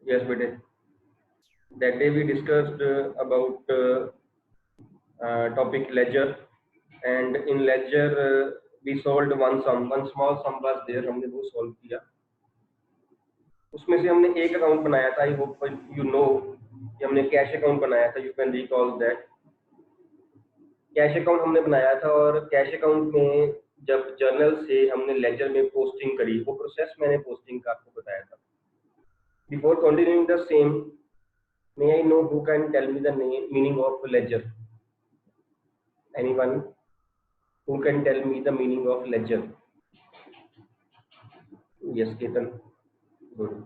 Yes, bete. That day we discussed about topic ledger, and in ledger we solved one small sum was there. हमने वो solve किया. उसमें से हमने एक अकाउंट बनाया था. I hope you know कि हमने कैश अकाउंट बनाया था. You can recall that. Cash account हमने बनाया था, और कैश अकाउंट में जब जर्नल से हमने लेजर में पोस्टिंग करी, वो प्रोसेस मैंने पोस्टिंग का आपको बताया था. Before continuing the same, may I know who can tell me the meaning of ledger? Anyone who can tell me the meaning of ledger? Yes, Ketan. Good.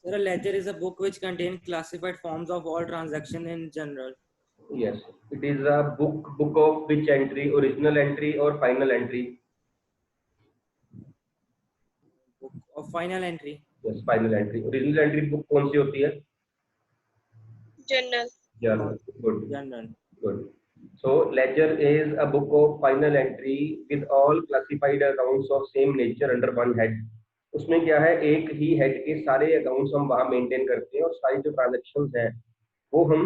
Sir, a ledger is a book which contains classified forms of all transactions in general. Yes, it is a book of which entry? Original entry or final entry? Book of final entry. Yes, final entry. Original entry book कौन सी होती है? Journal. Journal. Good. General. Good. So ledger is a book of final entry with all classified accounts of same nature under one head. उसमें क्या है, एक ही head के सारे accounts हम वहां मेंटेन करते हैं, और सारी जो ट्रांजैक्शंस हैं वो हम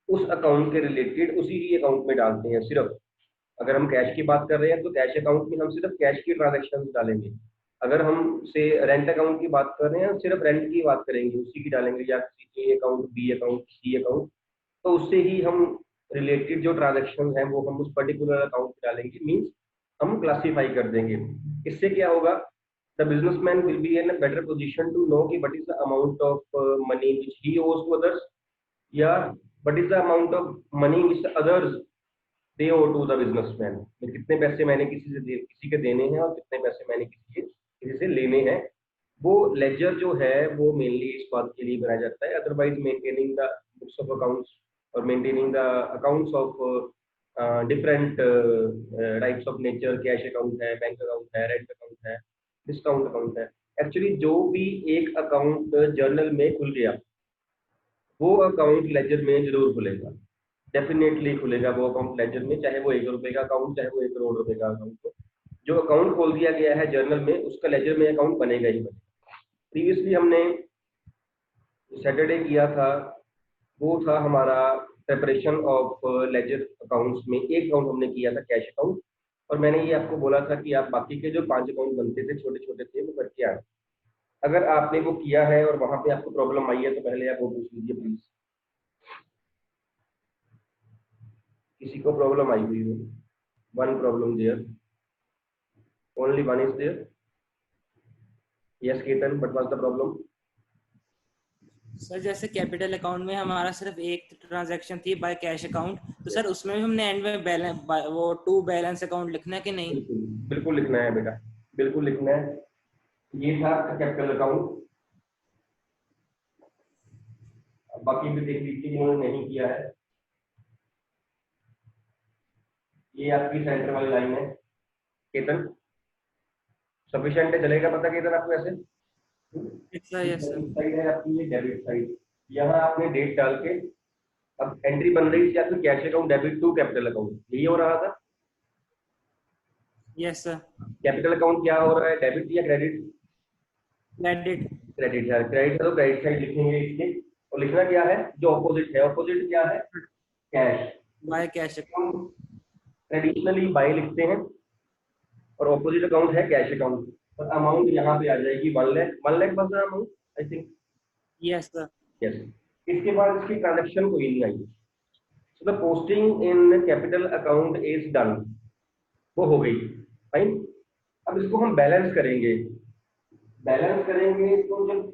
उस अकाउंट के रिलेटेड उसी ही अकाउंट में डालते हैं. सिर्फ अगर हम कैश की बात कर रहे हैं तो कैश अकाउंट में हम सिर्फ कैश की ट्रांजैक्शंस डालेंगे. अगर हम से रेंट अकाउंट की बात कर रहे हैं, सिर्फ रेंट की बात करेंगे, उसी की डालेंगे, या किसी A account, B account, C account, तो उससे ही हम रिलेटेड जो ट्रांजैक्शंस हैं वो हम उस पर्टिकुलर अकाउंट में डालेंगे. मींस हम क्लासिफाई कर देंगे. इससे क्या होगा, the businessman will be in a better position to know कि what is the amount of money which he owes to others, या what is the amount of money which others they owe to the businessman. कितने पैसे मैंने किसी के देने हैं और कितने पैसे मैंने किसी से लेने हैं. वो लेजर जो है वो मेनली इस बात के लिए बनाया जाता है. Otherwise maintaining the books of accounts और maintaining the accounts of different types of nature, cash account है, बैंक अकाउंट है, रेंट अकाउंट है, डिस्काउंट अकाउंट है. एक्चुअली जो भी एक अकाउंट जर्नल में खुल गया वो अकाउंट लेजर में जरूर खुलेगा. डेफिनेटली खुलेगा वो अकाउंट लेजर में, चाहे वो 1 रुपए का अकाउंट, चाहे वो 1 करोड़ रुपए का अकाउंट हो. जो अकाउंट खोल दिया गया है जर्नल में, उसका लेजर में अकाउंट बनेगा ही बनेगा. प्रीवियसली हमने सैटरडे किया था वो था हमारा प्रिपरेशन ऑफ लेजर अकाउंट्स में. एक अकाउंट हमने किया था कैश अकाउंट, और मैंने ये आपको बोला था कि आप बाकी के जो 5 अकाउंट बनते थे छोटे छोटे थे वो करके आए. अगर आपने वो किया है और वहां पे आपको प्रॉब्लम आई है तो पहले आप वो पूछ लीजिए प्लीज. किसी को प्रॉब्लम आई हुई हो? One problem there, only one is there. Yes Ketan, but what's the problem? Sir जैसे कैपिटल अकाउंट में हमारा सिर्फ एक ट्रांजैक्शन थी बाय कैश अकाउंट, तो सर उसमें भी हमने एंड में बैलेंस वो टू बैलेंस अकाउंट लिखना है कि नहीं? बिल्कुल लिखना है बेटा, बिल्कुल लिखना है. ये था कैपिटल अकाउंट. बाकी भी देख लीजिए जिन्होंने नहीं किया है. ये आपकी सेंटर वाली लाइन है केतन. सफिशिएंट है, चलेगा? पता केतन आपको ऐसे? Yes sir. साइड है आपकी ये डेबिट साइड. यहाँ आपने डेट डाल के अब एंट्री बन रही थी आपकी cash account debit to capital account. यही हो रहा था. Yes sir. कैपिटल अकाउंट क्या हो रहा है, डेबिट या क्रेडिट? क्रेडिट. क्रेडिट है. क्रेडिट है तो क्रेडिट साइड लिखेंगे इसके. और लिखना क्या है, जो ऑपोजिट है, ऑपोजिट क्या है? Cash. By cash account. Traditionally by लिखते हैं और ऑपोजिट अकाउंट है कैश अकाउंट. और अमाउंट यहाँ पे आ जाएगी 1 लाख. 1 लाख बस amount I think. Yes sir. Yes. इसके बाद इसकी ट्रांजैक्शन कोई नहीं आई. So the posting in capital account is done. वो हो गई. फाइन. अब इसको हम बैलेंस करेंगे. बैलेंस करेंगे तो जब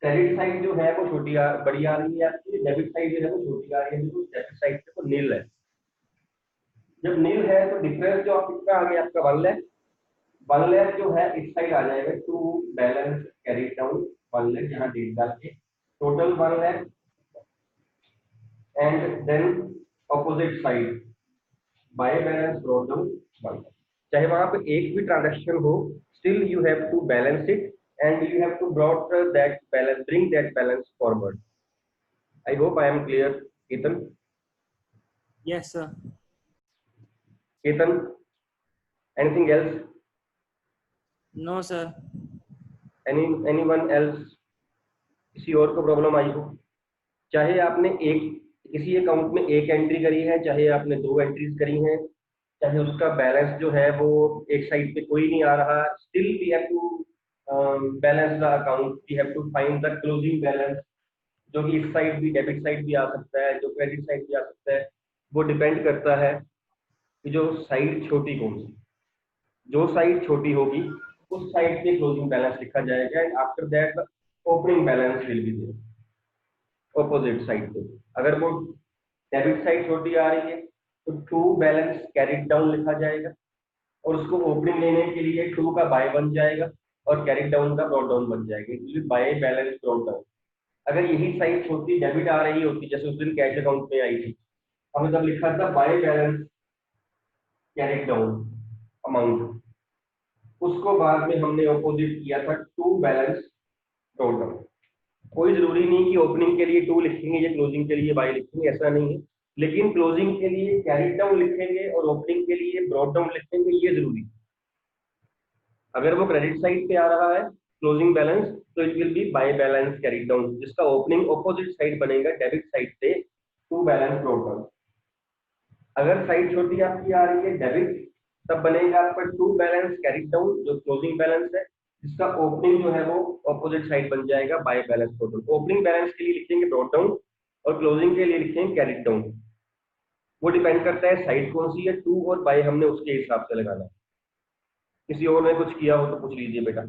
क्रेडिट साइड जो है वो बड़ी आ रही है आपकी, डेबिट साइड जो है वो छोटी आ रही है. तो डेबिट साइड पे तो नील है. जब नील है तो डिफरेंस जो आप कितना आ गया आपका 1 लाख. 1 लाख जो है इस साइड आ जाएगा to balance carry down 1 lakh, यहाँ डेट डाल के total 1 lakh. And then opposite side by balance brought down 1 lakh. चाहे वहां पे एक भी ट्रांजैक्शन हो, still you have to balance it and you have to brought that balance, bring that balance forward. I hope I am clear, Ketan. Yes sir. Ketan, anything else? No sir. Anyone else? किसी और को problem आई हो, चाहे आपने एक किसी account में एक एंट्री करी है, चाहे आपने दो एंट्रीज करी हैं, चाहे उसका बैलेंस जो है वो एक साइड पे कोई नहीं आ रहा, still we have to balance the account, we have to find the closing balance, जो कि इस साइड भी डेबिट साइड भी आ सकता है, जो क्रेडिट साइड भी आ सकता है। वो डिपेंड करता है कि जो साइड छोटी कौन सी, जो साइड छोटी होगी उस साइड पे क्लोजिंग बैलेंस लिखा जाएगा, and after that opening balance will be there opposite side पे। अगर वो डेबिट साइड छोटी आ रही है तो टू बैलेंस कैरिड डाउन लिखा जाएगा, और उसको ओपनिंग लेने के लिए टू का बाय बन जाएगा और कैरिड डाउन का ब्रॉट डाउन बन जाएगा, इसलिए बाय बैलेंस ब्रॉट डाउन। अगर यही साइड छोटी डेबिट आ रही होती, जैसे उस दिन कैश अकाउंट में आई थी, हमने तब लिखा था by balance carried down amount, उसको बाद में हमने ऑपोजिट किया था टू बैलेंस ब्रॉट डाउन। कोई जरूरी नहीं कि ओपनिंग के लिए टू लिखेंगे या क्लोजिंग के लिए बाय लिखेंगे, ऐसा नहीं है, लेकिन क्लोजिंग के लिए कैरिड डाउन लिखेंगे और ओपनिंग के लिए ब्रॉट डाउन लिखेंगे, ये जरूरी है। अगर वो क्रेडिट साइड पे आ रहा है क्लोजिंग बैलेंस, तो it will be by balance carried down, जिसका ओपनिंग ऑपोजिट साइड बनेगा डेबिट साइड से टू बैलेंस ब्रॉट डाउन। अगर साइड छोटी आपकी आ रही है डेबिट, तब बनेगा आपका टू बैलेंस कैरिड डाउन जो क्लोजिंग बैलेंस है, जिसका ओपनिंग जो है वो ऑपोजिट साइड बन जाएगा bye balance brought down. Opening balance के लिए लिखेंगे ब्रॉट डाउन और क्लोजिंग के लिए लिखेंगे कैरिड डाउन। वो डिपेंड करता है साइड कौन सी है, टू और बाय हमने उसके हिसाब से लगाना है। किसी और ने कुछ किया हो तो पूछ लीजिए बेटा।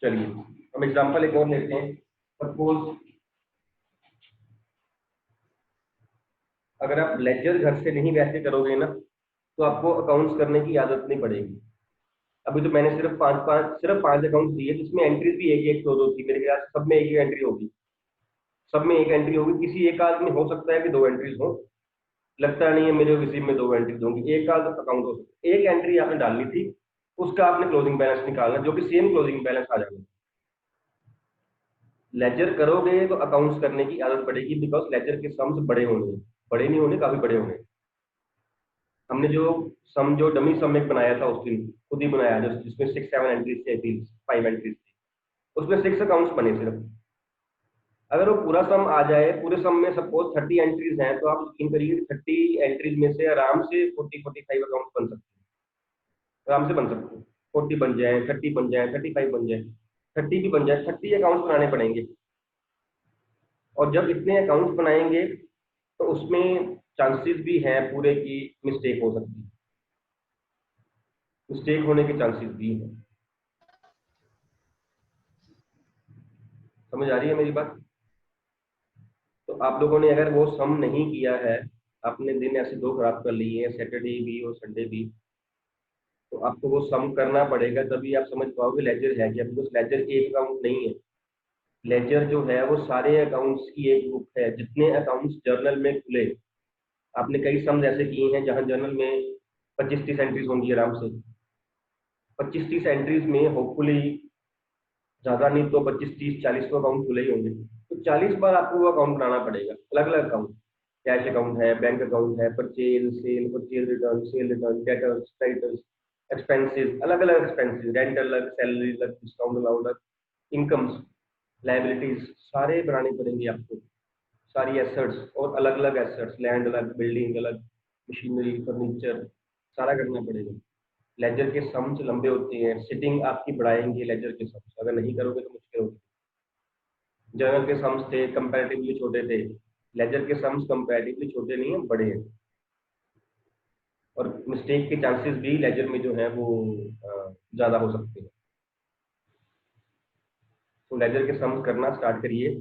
चलिए हम एग्जांपल एक और लेते हैं। सपोज अगर आप लेजर घर से नहीं वैसे करोगे ना, तो आपको अकाउंट्स करने की आदत नहीं पड़ेगी। अभी तो मैंने सिर्फ पांच अकाउंट दिए, जिसमें एंट्रीज भी एक एक दो दो थी, मेरे ख्याल से सब में एक ही एंट्री होगी, सब में एक एंट्री होगी। किसी एक आध में हो सकता है कि दो एंट्रीज हो, लगता नहीं है मेरे किसी में दो एंट्रीज होंगी, एक आध अकाउंट हो सकता है। एक एंट्री आपने डालनी थी, उसका आपने क्लोजिंग बैलेंस निकालना, जो कि सेम क्लोजिंग बैलेंस आ जाना। लेजर करोगे तो अकाउंट्स करने की आदत पड़ेगी, बिकॉज लेजर के सम्स बड़े होने हैं, बड़े नहीं होने, काफी बड़े होने। हमने जो डमी सम एक बनाया था उस दिन, खुद ही बनाया, जो जिसमें 6-7 एंट्रीज थी, 5 एंट्रीज थी, उसमें 6 अकाउंट्स बने सिर्फ। अगर वो पूरा सम आ जाए, पूरे सम में सपोज 30 एंट्रीज हैं, तो आप यकीन करिए 30 एंट्रीज में से आराम से 40-45 अकाउंट्स बन सकते हैं, आराम से बन सकते हैं। 40 बन जाए, 30 बन जाए, 35 बन जाए, 30 भी बन जाए, 30 अकाउंट्स बनाने पड़ेंगे। और जब इतने अकाउंट्स बनाएंगे तो उसमें चांसेस भी हैं पूरे की मिस्टेक हो सकती है, मिस्टेक होने के चांसेस भी हैं। समझ आ रही है मेरी बात? तो आप लोगों ने अगर वो सम नहीं किया है, आपने दिन ऐसे दो खराब कर लिए हैं, सैटरडे भी और संडे भी, तो आपको वो सम करना पड़ेगा, तभी आप समझ पाओगे लेजर है क्या। बिकॉज लेजर एक अकाउंट नहीं है, लेजर जो है वो सारे अकाउंट्स की एक बुक है। जितने अकाउंट्स जर्नल में खुले, आपने कई सम्स ऐसे किए हैं जहां जर्नल में 25-30 एंट्रीज होंगी आराम से। 25-30 एंट्रीज में होपफुली ज्यादा नहीं तो 25-30-40 तो अकाउंट खुले ही होंगे। तो 40 बार आपको वो अकाउंट बनाना पड़ेगा, अलग अलग अकाउंट। कैश अकाउंट है, बैंक अकाउंट है, purchase sale, purchase return, cell return, debtors, creditors, expenses, अलग अलग एक्सपेंसेस, रेंट अलग, सैलरी अलग, डिस्काउंट अलाउड अलग, इनकम्स, लायबिलिटीज, सारे बनाने पड़ेंगे आपको। सारी एसेट्स और अलग अलग एसेट्स, लैंड अलग, बिल्डिंग अलग, मशीनरी, फर्नीचर, सारा करना पड़ेगा। लेजर के सम्स लंबे होते हैं, सिटिंग आपकी बढ़ाएंगे लेजर के सम्स, अगर नहीं करोगे तो मुश्किल होगी। जर्नल के सम्स थे कंपैरेटिवली छोटे थे, लेजर के सम्स कंपैरेटिवली छोटे नहीं है, बड़े हैं, और मिस्टेक के चांसेस भी लेजर में जो है वो ज्यादा हो सकते हैं। तो लेजर के सम्स करना स्टार्ट करिए,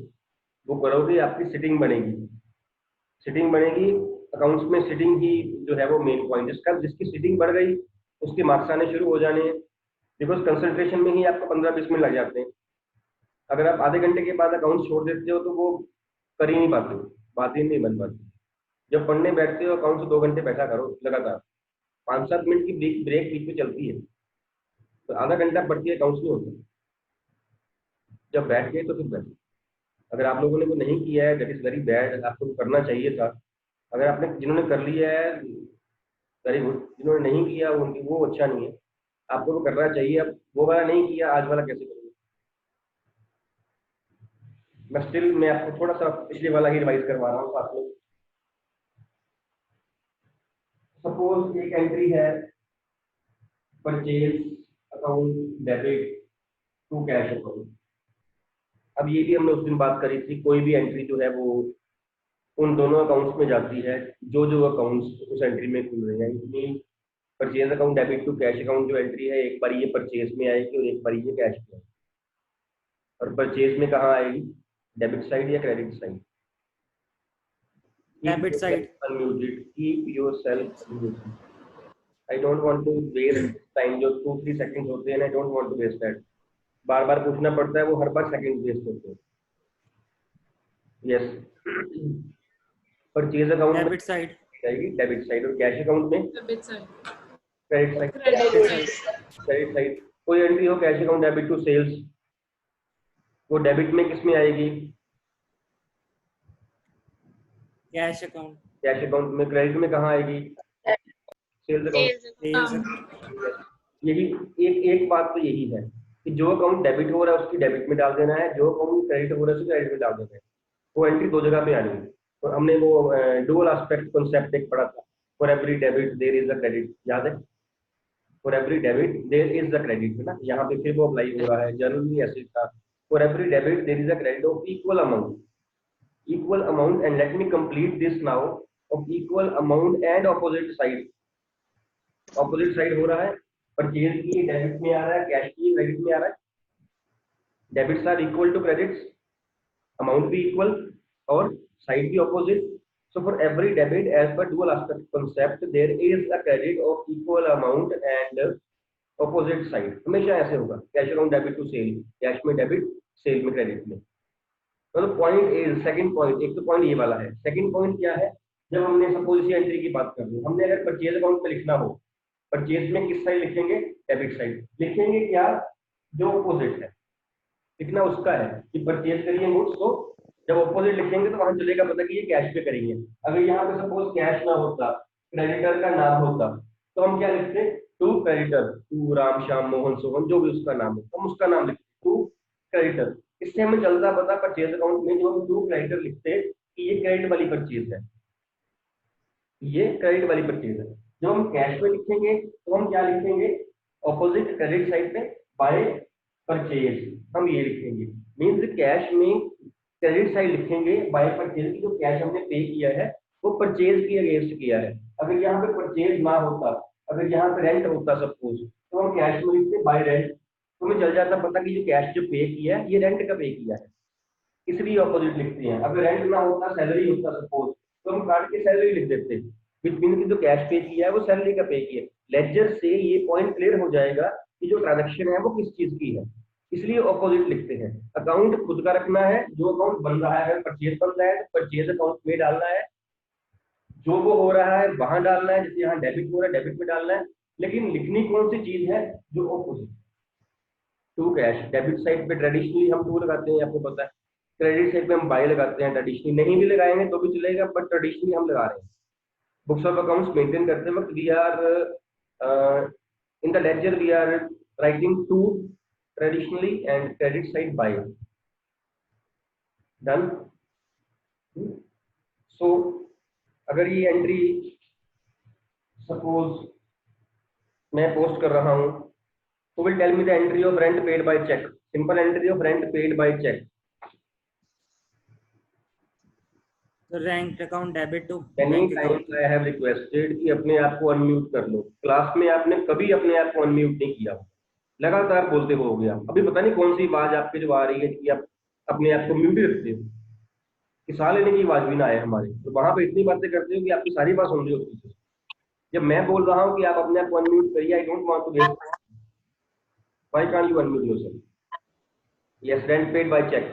वो करोगे आपकी सिटिंग बनेगी। सिटिंग बनेगी अकाउंट्स में, सिटिंग ही जो है वो मेन पॉइंट। जिसकी सिटिंग बढ़ गई उसके मार्क्स आने शुरू हो जाने हैं, बिकॉज कंसंट्रेशन में ही आपको 15-20 मिनट लग जाते हैं। अगर आप आधे घंटे के बाद अकाउंट छोड़ देते हो तो वो कर ही नहीं पाते हो, बात ही नहीं बन पाती। जब पढ़ने बैठते हो अकाउंट से 2 घंटे बैठा करो लगातार, 5-7 मिनट की ब्रेक बीच में चलती है, तो आधा घंटा पढ़ के अकाउंट्स नहीं होते। जब बैठ गए तो फिर बैठे। अगर आप लोगों ने वो नहीं किया है, दैट इज वेरी बैड, आपको करना चाहिए था। अगर आपने जिन्होंने कर लिया है वेरी गुड, जिन्होंने नहीं किया वो अच्छा नहीं है, आपको वो करना चाहिए। अब वो वाला नहीं किया, आज वाला कैसे करोगे? मैं आपको थोड़ा सा पिछले वाला ही रिवाइज करवा रहा हूँ साथ में। सपोज एक एंट्री है purchase account debit to cash account. अब ये भी हमने उस दिन बात करी थी, कोई भी एंट्री जो है वो उन दोनों अकाउंट्स में जाती है जो जो अकाउंट्स उस एंट्री में खुल रहे हैं। इसमें purchase account debit to cash account जो एंट्री है, एक बार ये परचेज में आएगी और एक बार ये कैश में आएगी। और परचेज में कहाँ आएगी, डेबिट साइड या credit side? Debit side. Unmuted. Keep yourself unmuted. I don't want to waste time, जो 2-3 seconds होते हैं ना, I don't want to waste that. बार बार पूछना पड़ता है, वो हर बार सेकंड वेस्ट होते हैं। Yes, purchase account debit side जाएगी डेबिट साइड, और कैश अकाउंट में debit side. Credit side. Credit side. कोई एंट्री हो cash account debit to sales, वो डेबिट में किस में आएगी, कैश अकाउंट। कैश अकाउंट में। क्रेडिट में कहाँ आएगी, सेल्स अकाउंट। यही एक बात तो यही है कि जो अकाउंट डेबिट हो रहा है उसकी डेबिट में डाल देना है, जो अकाउंट क्रेडिट हो रहा है उसकी क्रेडिट में डाल देना है। वो एंट्री दो जगह पे आनी है। और हमने वो डुअल एस्पेक्ट कॉन्सेप्ट एक पढ़ा था, for every debit there is a credit, याद है? For every debit there is a credit, है ना? यहाँ पे फिर वो अप्लाई हो रहा है, जनरली ऐसे था, for every debit there is a credit of equal amount and let me complete this now, of equal amount and opposite side. Opposite side हो रहा है, परचेज की डेबिट में आ रहा है, कैश की क्रेडिट में आ रहा है। Debits are equal to credits, amount भी इक्वल और साइड भी opposite. So for every debit, as per dual aspect concept, there is a credit of equal amount and opposite side. हमेशा ऐसे होगा, cash account debit to sale, cash में debit, sale में credit में। तो point is, second point, एक तो point ये वाला है। सेकंड पॉइंट क्या है, जब हमने सपोज इसी एंट्री की बात कर ली, हमने अगर परचेज अकाउंट पे लिखना हो, परचेज में किस साइड लिखेंगे, डेबिट साइड लिखेंगे। क्या, जो ऑपोजिट है लिखना उसका है कि परचेज करिए गुड्स, तो जब ऑपोजिट लिखेंगे तो वहां चलेगा पता कि ये कैश पे करेंगे। अगर यहाँ पे सपोज कैश ना होता, क्रेडिटर का नाम होता, तो हम क्या लिखते, to creditor, to Ram Shyam Mohan Sohan जो भी उसका नाम है, हम उसका नाम लिखते टू क्रेडिटर। इससे हमें चलता पता परचेज अकाउंट में जो हम टू क्रेडिटर लिखते कि ये क्रेडिट वाली परचेज है, ये क्रेडिट वाली परचेज है। जब हम कैश में लिखेंगे तो हम क्या लिखेंगे, ऑपोजिट क्रेडिट साइड पे बाय परचेज हम ये लिखेंगे। मीन्स कैश में क्रेडिट साइड लिखेंगे बाय परचेज की, जो कैश हमने पे किया है वो परचेज की अगेंस्ट किया है। अगर यहाँ पे परचेज ना होता, अगर यहाँ पे रेंट होता सपोज, तो हम कैश में लिखते बाय रेंट, तो हमें चल जाता पता कि जो कैश जो पे किया है ये रेंट का पे किया है, इसलिए ऑपोजिट लिखते हैं। अगर रेंट ना होता, सैलरी होता सपोज, तो हम काट के सैलरी लिख देते, विच मीन की जो कैश पे किया है वो सैलरी का पे किया है। लेजर से ये पॉइंट क्लियर हो जाएगा कि जो ट्रांजैक्शन है वो किस चीज की है, इसलिए ऑपोजिट लिखते हैं। अकाउंट खुद का रखना है, जो अकाउंट बन रहा है, अगर परचेज बन रहा है तो परचेज अकाउंट में डालना है, जो वो हो रहा है वहां डालना है, जैसे यहाँ डेबिट हो रहा है डेबिट में डालना है। लेकिन लिखनी कौन सी चीज है, जो opposite, to cash. Debit side पे ट्रेडिशनली हम टू लगाते हैं, आपको पता है। क्रेडिट साइड पे हम बाय लगाते हैं, ट्रेडिशनली नहीं भी लगाएंगे तो भी चलेगा, बट ट्रेडिशनली हम लगा रहे हैं। बुक्स ऑफ अकाउंट्स मेंटेन करते वक्त we are in the ledger we are writing to traditionally and credit side by done. So अगर ये एंट्री सपोज मैं पोस्ट कर रहा हूं, तो will tell me the entry of rent paid by cheque, simple entry of rent paid by cheque. तो rent account debit to Many bank account. times I have requested कि अपने आप को अनम्यूट कर लो। क्लास में आपने कभी अपने आप को अनम्यूट नहीं किया, लगातार बोलते हो गया। अभी पता नहीं कौन सी आवाज आपके जो आ रही है कि आप अपने आप को म्यूट ही रखते हो, कि साह लेने की आवाज भी ना आए हमारी, तो वहां पे इतनी बातें करते हो कि आपकी सारी बात सुन रही होती है। जब मैं बोल रहा हूँ कि आप अपने आप को अनम्यूट करिए, I don't want to waste, why can't you unmute yourself? Yes, rent paid by cheque,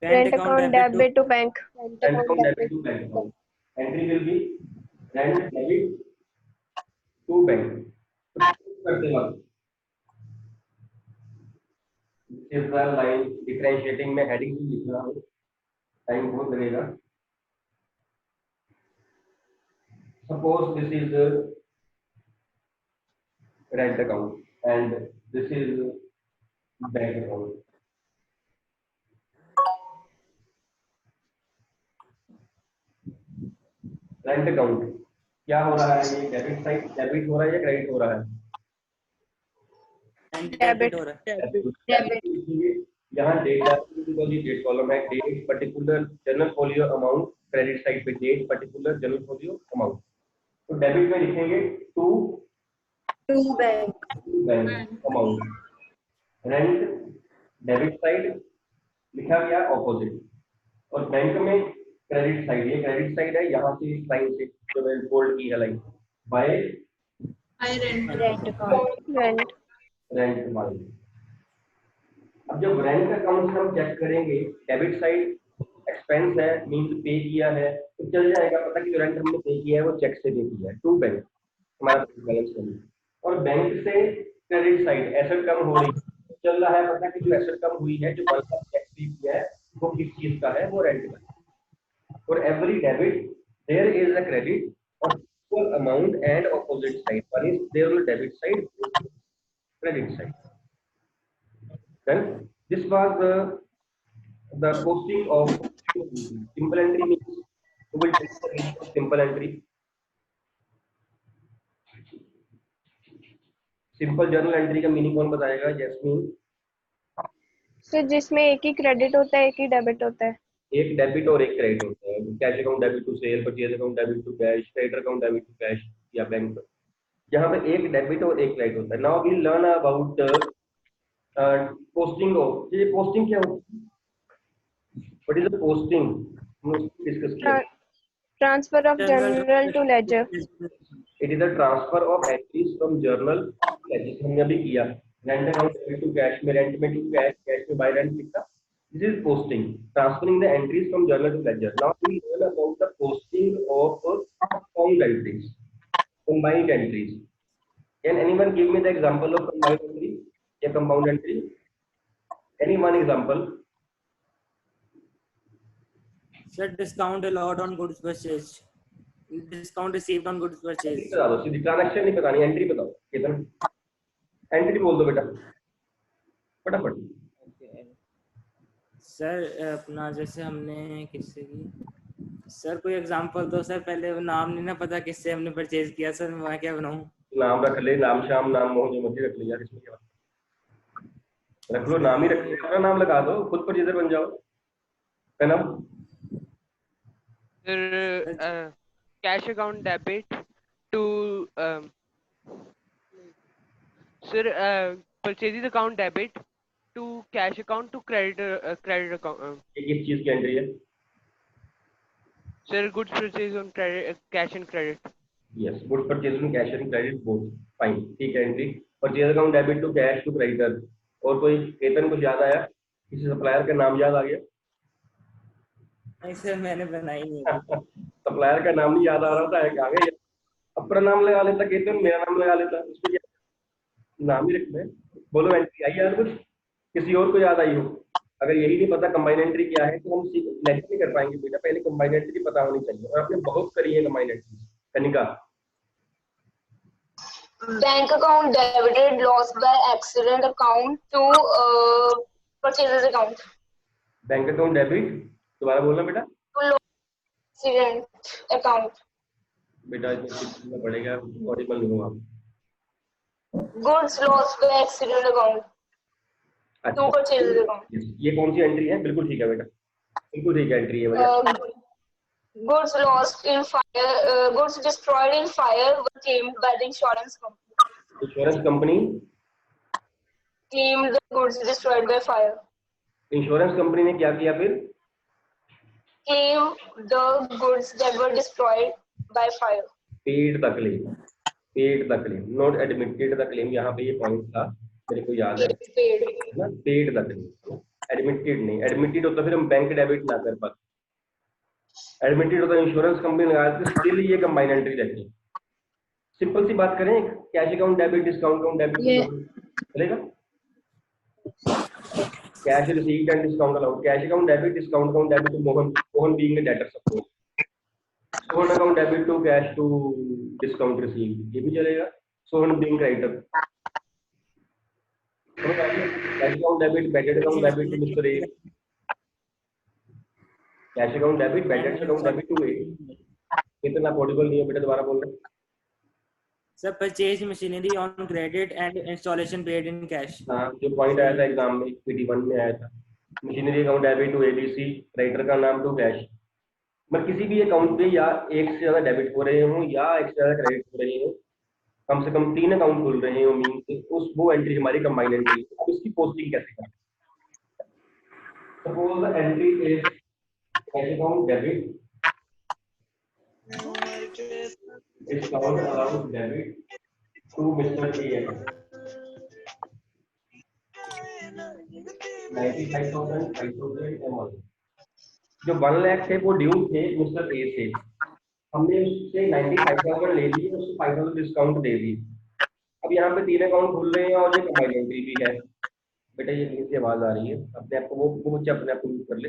Rent account debit to bank. Rent account debit to bank account, entry will be rent debit to bank. करते वक्त this is the line differentiating, में heading भी लिख रहा हूँ, time बहुत लगेगा। Suppose this is rent account and this is bank account. Rent account क्या हो रहा है, ये डेबिट साइड डेबिट हो रहा है या क्रेडिट हो रहा है? डेबिट हो रहा है। डेबिट। यहाँ डेट डेट कॉलम है, date particular journal folio amount, credit side पे date particular journal folio amount. तो डेबिट में लिखेंगे to bank amount, rent debit side लिखा गया ऑपोजिट, और बैंक में क्रेडिट साइड, ये क्रेडिट साइड है, यहाँ से इस लाइन से जो मैंने बोल्ड की है line, by rent account rent. Rent by. अब जब रेंट अकाउंट हम चेक करेंगे, डेबिट साइड एक्सपेंस है, मींस पे किया है, तो चल जाएगा पता कि जो रेंट हमने पे किया है वो चेक से दे दिया है टू बैंक, हमारा बैलेंस कम। और बैंक से क्रेडिट साइड एसेट कम हो रही है, चल रहा है पता कि जो एसेट कम हुई है, जो बैंक चेक पे किया है वो किस चीज का है, वो रेंट का। For every debit, there is a credit of equal amount and opposite side. One is there on the debit side, credit side. Then this was the posting of simple entry means who will take the meaning of simple entry. Simple journal entry का meaning कौन बताएगा? Jasmine. Sir जिसमें एक ही credit होता है, एक ही debit होता है। एक डेबिट और एक क्रेडिट होता है, cash account debit to sale, purchase account debit to cash, credit account debit to cash या बैंक। यहाँ पे एक डेबिट और एक क्रेडिट होता है। Now we learn about posting of, ये पोस्टिंग क्या होती है, व्हाट इज द पोस्टिंग, हम उसको डिस्कस किया। Transfer of journal to ledger. It is the transfer of entries from journal to ledger, हमने अभी किया। Rent account debit to cash में रेंट में टू कैश, कैश में बाय रेंट लिखा, this is posting, transferring the entries from journal to ledger. Now we learn about the posting of compound entries, combined entries. Can anyone give me the example of combined entry या compound entry? Any one example? Sir, discount allowed on goods purchased, discount received on goods purchased। बता दो, सीधी transaction नहीं बतानी, entry बताओ। कितना entry बोल दो बेटा फटाफट। सर अपना जैसे हमने किससे की, सर कोई एग्जांपल दो सर, पहले वो नाम नहीं ना पता किससे हमने परचेज किया सर, मैं क्या बनाऊं? नाम रख ले, नाम शाम नाम मोह जो मर्जी रख ले यार, इसमें क्या रख लो, नाम ही रख ले, अपना नाम लगा दो, खुद परचेजर बन जाओ। है ना फिर cash account debit to sir purchase account debit to cash account to credit account. ये किस चीज की एंट्री है? Sir goods purchase on credit, cash and credit. Yes, goods purchase on cash and credit both, fine, ठीक है। Entry purchase account debit to cash to creditor. और कोई केतन कुछ याद आया, किसी सप्लायर का नाम याद आ गया? नहीं सर मैंने बनाई नहीं। सप्लायर का नाम नहीं याद आ रहा था, एक आगे अपना नाम लगा लेता केतन, मेरा नाम लगा लेता, उसमें क्या नाम ही रखना है। बोलो एंट्री आई याद कुछ, किसी और को याद आई हो? अगर यही नहीं पता कंबाइन एंट्री क्या है तो हम नेक्स्ट नहीं कर पाएंगे बेटा, पहले कंबाइन एंट्री पता होनी चाहिए, और आपने बहुत करी है combine entry. Kanika? Bank account debited loss by accident account to purchase account. Bank account debit, दोबारा बोलना बेटा। Accident account. बेटा इसमें पड़ेगा, ऑडिबल नहीं हो आप। Goods loss by accident account to purchase account. ये कौन सी एंट्री है? बिल्कुल ठीक है बेटा, बिल्कुल ठीक है एंट्री है बेटा। Goods lost in fire, goods destroyed in fire were claimed by the insurance company. Insurance company Claimed the goods destroyed by fire. Insurance company ने क्या किया फिर? Claimed the goods that were destroyed by fire. Paid the claim, paid the claim, not admitted the claim. यहाँ पे ये point था, मेरे को याद है Paid. ना, पेड द क्लेम, एडमिटेड नहीं। एडमिटेड होता फिर हम बैंक डेबिट ना कर पाते, एडमिटेड होता इंश्योरेंस कंपनी लगा के, स्टिल ये कंबाइन एंट्री रहती है। सिंपल सी बात करें, cash account debit, discount account debit चलेगा? Cash received and discount allowed, cash account debit, discount account debit to Mohan, Mohan being the debtor suppose, Sohan account debit to cash to discount received, ये भी चलेगा। Sohan being creditor, cash account debit, bad debt account debit to mister A, cash account debit, bad debt account debit to A, कितना आप Audible नहीं है बेटा, दोबारा बोल रहे हैं। Sir purchase machinery on credit and installation paid in cash. हाँ, जो पॉइंट आया था एग्जाम में PT1 में आया था, machinery account debit to ABC, creditor का नाम टू कैश। मैं किसी भी अकाउंट पे या एक से ज्यादा डेबिट हो रहे हूँ या एक से ज्यादा क्रेडिट हो रहे हो, कम से कम 3 अकाउंट खुल रहे हो मीन से, उस वो एंट्री हमारी कंबाइंड एंट्री। अब इसकी पोस्टिंग कैसे करें? Suppose the entry is cash account debit, discount allowed debit to mister A account 95,000 5,000 M R. जो 1 लाख थे वो ड्यू थे मिस्टर A से, हमने उससे 95,000 ले लिए, उसको 5,000 डिस्काउंट दे दी। अब यहाँ पे 3 अकाउंट खुल रहे हैं और ये कंबाइंड एंट्री भी है। बेटा ये कहीं से आवाज आ रही है, अपने आप को वो बच्चे अपने आप को म्यूट कर ले।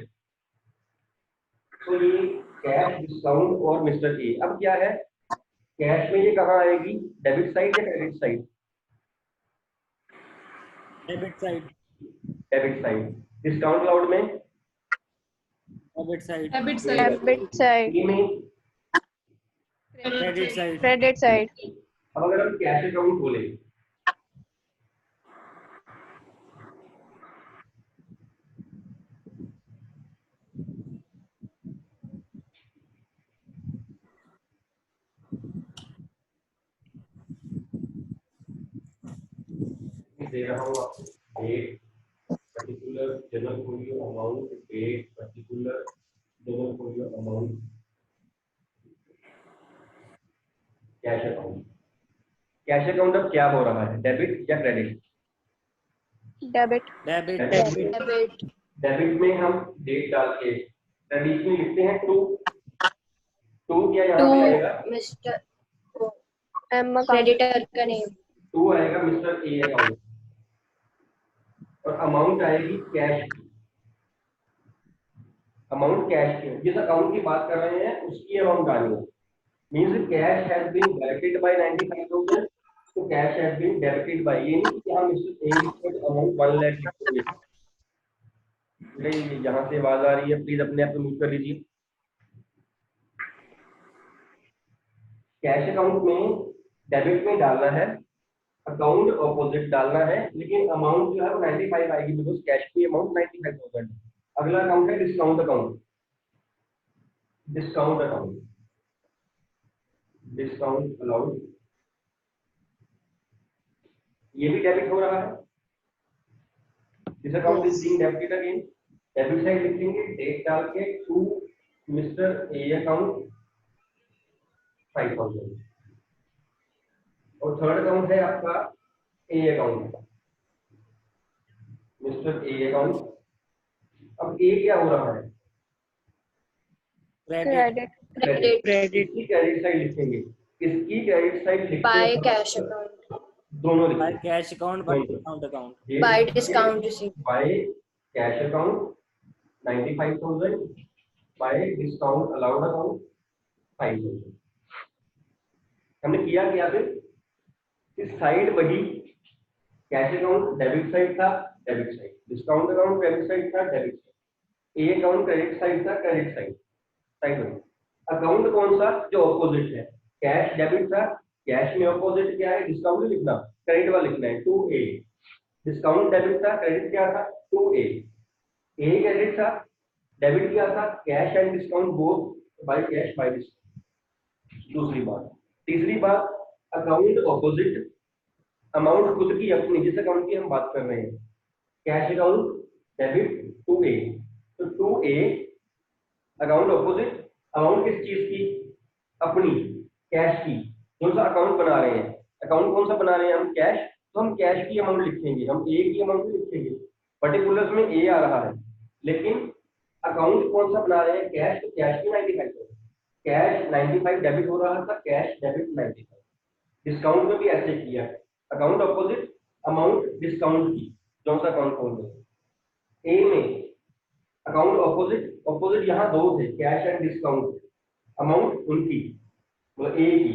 तो ये कैश, डिस्काउंट और मिस्टर ए। अब क्या है, कैश में ये कहाँ आएगी, डेबिट साइड या credit side? Debit side. Debit side. Discount allowed में debit side. Debit side. E में क्रेडिट साइड। Credit side. अब अगर हम कैश अकाउंट खोले, दे रहा हूँ आपको date, particular journal folio amount, date, particular journal folio amount, cash account. Cash account अब क्या हो रहा है, डेबिट या credit? Debit. Debit. Debit. Debit में हम डेट डाल के क्रेडिट में लिखते हैं टू क्या यहाँ पे आएगा, मिस्टर एम अकाउंट। क्रेडिटर का नेम। टू आएगा मिस्टर ए अकाउंट और अमाउंट आएगी कैश की। अमाउंट कैश की, जिस अकाउंट की बात कर रहे हैं उसकी अमाउंट आनी है। Means cash has been debited by 95,000, तो cash has been debited by, ये नहीं कि हम मिस्टर ए की अमाउंट 1 लाख लिखेंगे। यहाँ से आवाज आ रही है, प्लीज अपने आप को म्यूट कर लीजिए। कैश अकाउंट में डेबिट में डालना है, अकाउंट ऑपोजिट डालना है, लेकिन अमाउंट जो है वो 95 आएगी, बिकॉज कैश की अमाउंट 95,000। अगला अकाउंट है discount account. Discount account, discount allowed, ये भी डेबिट हो रहा है। This account is being debited again. Debit side लिखेंगे डेट डाल के टू मिस्टर ए अकाउंट 5,000 और थर्ड अकाउंट है आपका ए अकाउंट, मिस्टर ए अकाउंट। अब ए क्या हो रहा है, क्रेडिट। क्रेडिट। इसकी क्रेडिट साइड लिखेंगे, इसकी क्रेडिट साइड लिखते बाय हैं कैश अकाउंट। दोनों बाय लिखेंगे, cash account, bye discount account. Bye discount receipt. Bye cash account 95,000, bye discount allowed account 5,000। हमने किया क्या फिर, इस साइड वही, कैश अकाउंट डेबिट साइड था, debit side, discount account credit side था, डेबिट साइड, ए अकाउंट क्रेडिट साइड था, credit side, side में। अकाउंट कौन सा, जो ऑपोजिट है, कैश डेबिट था, कैश में ऑपोजिट क्या है, डिस्काउंट लिखना, क्रेडिट वाला लिखना है 2A। डिस्काउंट डेबिट था, क्रेडिट क्या था 2A। ए क्रेडिट था, डेबिट क्या था, cash and discount both bye cash bye discount. दूसरी बात। तीसरी बात, अकाउंट ऑपोजिट, अमाउंट खुद की अपनी, जिस अकाउंट की हम बात कर रहे हैं, कैश अकाउंट डेबिट 2A, तो 2A अकाउंट ऑपोजिट, अमाउंट किस चीज की, अपनी कैश की। कौन सा अकाउंट बना रहे हैं, अकाउंट कौन सा बना रहे हैं हम, कैश, तो हम कैश की अमाउंट लिखेंगे, हम ए की अमाउंट नहीं लिखेंगे। पर्टिकुलर्स में ए आ रहा है, लेकिन अकाउंट कौन सा बना रहे हैं, कैश, तो कैश की 95, कैश 95 डेबिट हो रहा था, कैश डेबिट 95। डिस्काउंट में भी ऐसे किया, अकाउंट ऑपोजिट, अमाउंट डिस्काउंट की, कौन सा अकाउंट खोल रहे। ए में अकाउंट ऑपोजिट, ऑपोजिट यहाँ दो थे, कैश एंड डिस्काउंट, अमाउंट उनकी, मतलब ए की।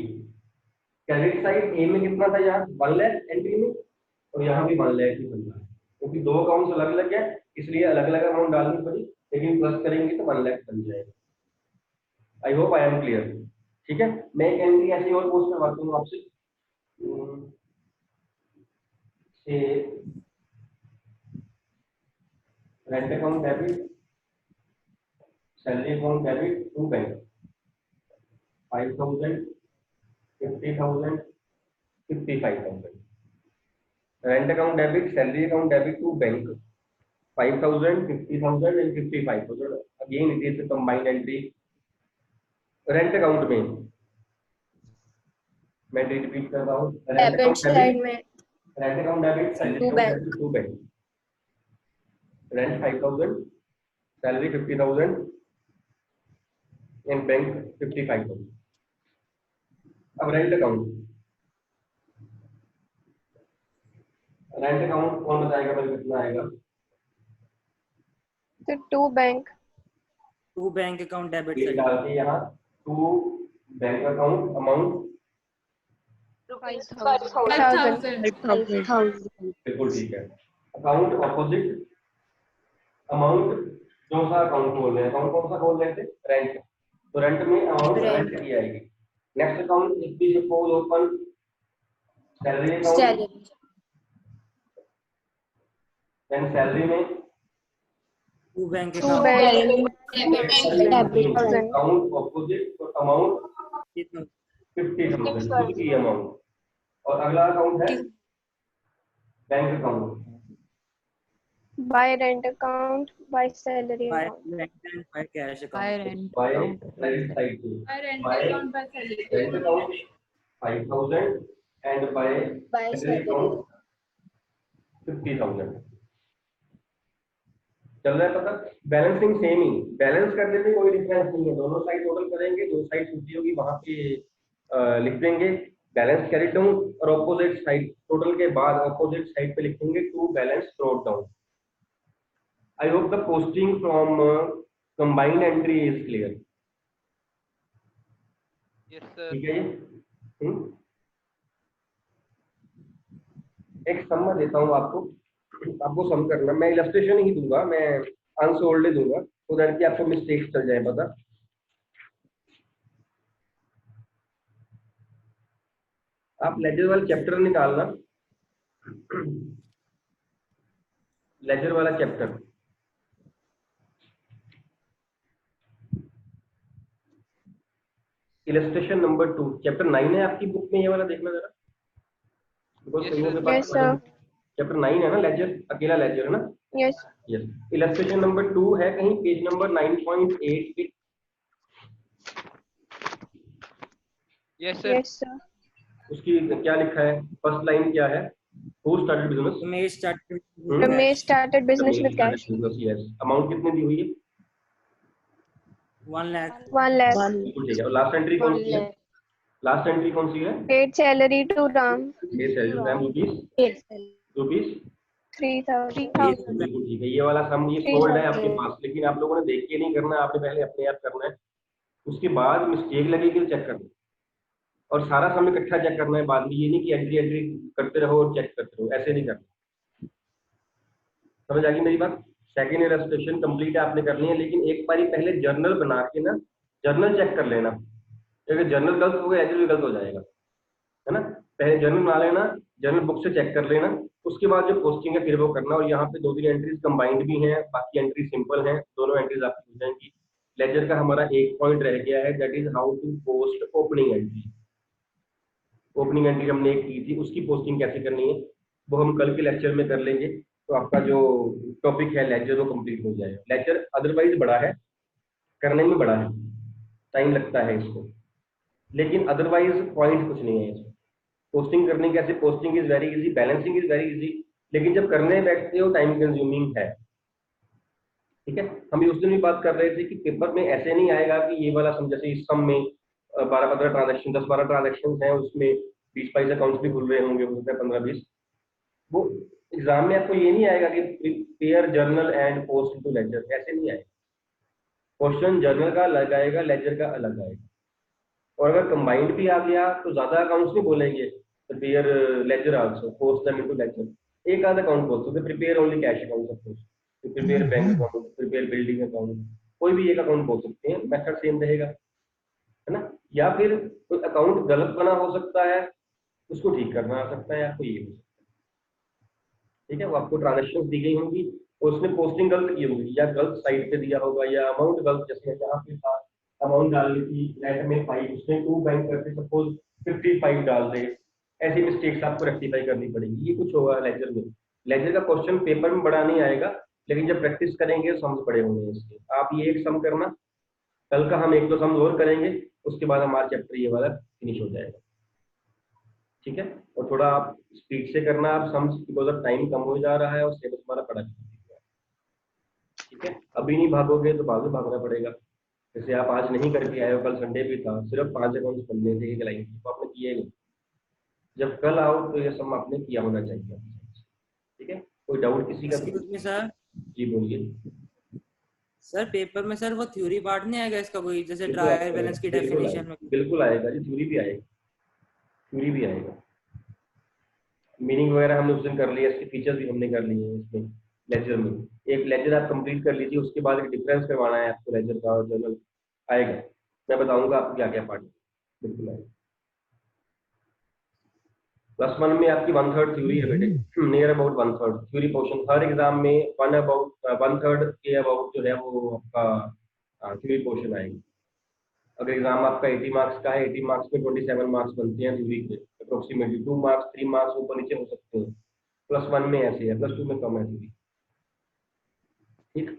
क्रेडिट साइड ए में कितना था, यहाँ 1 लाख एंट्री में, और यहाँ भी 1 लाख ही बन रहा है, क्योंकि दो अकाउंट्स अलग अलग है, इसलिए अलग अलग अमाउंट डालनी पड़ी, लेकिन प्लस करेंगे तो 1 लाख बन जाएगा। I hope I am clear. ठीक है, मैं एक एंट्री ऐसी और पोस्ट करवाता हूँ आपसे, rent account debit, salary account debit to bank, 5,000, 50,000, 55,000. Rent account debit, salary account debit to bank, 5,000, 50,000 and 55,000. Again, it is a combined entry. Rent account में मैं रिपीट कर रहा हूँ, rent account साइड debit, में rent account debit, salary account debit to bank, rent 5,000, salary 50,000 and bank 55,000. अब rent account कौन बताएगा भाई कितना आएगा? तो टू बैंक अकाउंट डेबिट ये डाल के यहाँ टू बैंक अकाउंट अमाउंट 5,000. बिल्कुल ठीक है. अकाउंट ऑपोजिट अमाउंट, जो सा अकाउंट खोल रहे हैं, अकाउंट कौन सा खोल रहे थे? रेंट. तो रेंट में अमाउंट रेंट की आएगी. Next account if we suppose open salary account, then salary में to bank account opposite amount 50,000 की अमाउंट. और अगला अकाउंट है bank account, by rent account, by salary by account, rent by cash by account, credit side to by rent account 5,000 and by salary account 50,000. चल रहा है पता? Balancing same ही, balance करने में कोई डिफरेंस नहीं है. दोनों साइड टोटल करेंगे, जो साइड छूटी होगी वहां पे लिख देंगे बैलेंस कैरी डाउन, और ऑपोजिट साइड टोटल के बाद ऑपोजिट साइड पे लिखेंगे to balance brought down. I hope the posting from combined entry is clear. Yes sir. ठीक है ये एक सम में देता हूँ आपको सम करना. मैं इलस्ट्रेशन ही दूंगा, मैं अनसोल्ड दूंगा तो दैट कि आपको मिस्टेक्स चल जाए पता. आप लेजर वाला चैप्टर निकालना, लेजर वाला चैप्टर इलस्ट्रेशन नंबर 2 चैप्टर 9 है आपकी बुक में. ये वाला देखना जरा, यस सर, चैप्टर 9 है ना, लेजर अकेला लेजर है ना. Yes yes. इलस्ट्रेशन नंबर 2 है कहीं पेज नंबर 9.8 पे. Yes sir. Yes sir. उसकी क्या लिखा है? फर्स्ट लाइन क्या है? Who started business? Ramesh started business with cash. Yes. Amount कितनी दी हुई है? 1 लाख. 1 लाख. बिल्कुल ठीक है. और लास्ट एंट्री कौन सी है? लास्ट एंट्री कौन सी है? पेड सैलरी टू राम, ये सैलरी मैम रुपीस 3,000. बिल्कुल ठीक है. ये वाला सम ये सोल्ड है आपके पास, लेकिन आप लोगों ने देख के नहीं करना, आपने पहले अपने आप करना है. उसके बाद मिस्टेक लगेगी तो चेक करना, और सारा सम इकट्ठा चेक करना है बाद में. ये नहीं कि एंट्री करते रहो और चेक करते रहो, ऐसे नहीं करना. समझ आ गई मेरी बात? सेकंड इलस्ट्रेशन कंप्लीट आपने करनी है, लेकिन एक बारी पहले जर्नल बना के ना जर्नल चेक कर लेना. अगर जर्नल गलत हो गया लेजर भी गलत हो जाएगा, है ना. पहले जर्नल बना लेना, जर्नल बुक से चेक कर लेना, उसके बाद जो पोस्टिंग है फिर वो करना. और यहाँ पे 2-3 एंट्रीज कंबाइंड भी हैं, बाकी एंट्री सिंपल हैं. दोनों एंट्रीज आपकी हो जाएंगी. लेजर का हमारा एक पॉइंट रह गया है, that is how to post opening entry. Opening entry हमने एक की थी, उसकी पोस्टिंग कैसे करनी है वो हम कल के लेक्चर में कर लेंगे. तो आपका जो टॉपिक है लेजर वो कंप्लीट हो जाएगा. लेजर अदरवाइज बड़ा है, करने में बड़ा है, टाइम लगता है इसको, लेकिन अदरवाइज पॉइंट कुछ नहीं है इसमें. पोस्टिंग करनी कैसे? Posting is very easy, balancing is very easy, लेकिन जब करने बैठते हो टाइम कंज्यूमिंग है. ठीक है. हम उस दिन भी बात कर रहे थे कि पेपर में ऐसे नहीं आएगा कि ये वाला सम, जैसे इस सम में 12-15 ट्रांजेक्शन, 10-12 ट्रांजेक्शन हैं, उसमें 20-22 अकाउंट्स भी खुल रहे होंगे, हो सकता है 15-20. वो एग्जाम में आपको ये नहीं आएगा कि prepare journal and post to ledger, ऐसे नहीं आएगा. क्वेश्चन जर्नल का अलग आएगा, लेजर का अलग आएगा. और अगर कंबाइंड भी आ गया तो ज्यादा अकाउंट्स नहीं बोलेंगे, prepare ledger also, post them into ledger. एक आधा अकाउंट बोल सकते, prepare only cash account suppose, prepare bank account, prepare building account, कोई भी एक अकाउंट बोल सकते हैं. मेथड सेम रहेगा. है ना, या फिर कोई अकाउंट गलत बना हो सकता है, उसको ठीक करना आ सकता है, या कोई ये हो सकता है। ठीक है, वो आपको ट्रांजेक्शन दी गई होंगी और उसने पोस्टिंग गलत की होगी, या गलत साइट पे दिया होगा, या अमाउंट गलत, जैसे यहाँ पे था अमाउंट डालनी थी लेट में 5, उसने 2 बैंक करके सपोज 55 डाल दे, ऐसी मिस्टेक्स आपको रेक्टिफाई करनी पड़ेगी। ये कुछ होगा लेजर में। लेजर का क्वेश्चन पेपर में बड़ा नहीं आएगा, लेकिन जब प्रैक्टिस करेंगे तो समझ पड़े होंगे इसके। आप ये एक सम करना, कल का हम एक दो सम और करेंगे, उसके बाद हमारा चैप्टर ये वाला फिनिश हो जाएगा। ठीक है, और थोड़ा आप स्पीड से करना, आप सम, बिकॉज ऑफ टाइम कम हो जा रहा है और सिलेबस हमारा पड़ा है। ठीक है, अभी नहीं भागोगे तो बाद में भागना पड़ेगा। जैसे आप आज नहीं करके आए हो, कल संडे भी था, सिर्फ 5 अकाउंट्स करने थे एक लाइन, तो आपने किए नहीं। जब कल आओ तो ये सम आपने किया होना चाहिए। ठीक है, कोई डाउट किसी का? Excuse me sir. जी बोलिए। सर पेपर में सर वो थ्योरी पार्ट नहीं आएगा इसका कोई, जैसे ट्रायल बैलेंस की डेफिनेशन में? बिल्कुल आएगा जी, थ्योरी भी आएगा, थ्योरी भी आएगा। मीनिंग वगैरह हमने उस दिन कर लिया, इसके फीचर्स भी हमने कर लिए हैं इसमें लेजर में। एक लेजर आप कंप्लीट कर लीजिए, उसके बाद एक डिफरेंस करवाना है आपको लेजर का और जर्नल आएगा। मैं बताऊंगा आपको क्या क्या पार्ट बिल्कुल आएगा। +1 में आपकी 1/3 थ्योरी है बेटे, near about 1/3 theory portion. Her exam में 1/3 के अबाउट जो है वो आपका थ्योरी पोर्शन आएगा। अगर एग्जाम आपका 80 मार्क्स का है, 80 मार्क्स में 27 मार्क्स बनते हैं थ्योरी के, अप्रोक्सीमेटली 2 मार्क्स 3 मार्क्स ऊपर नीचे हो सकते हैं। +1 में ऐसे है, +2 में कम है थ्योरी। ठीक,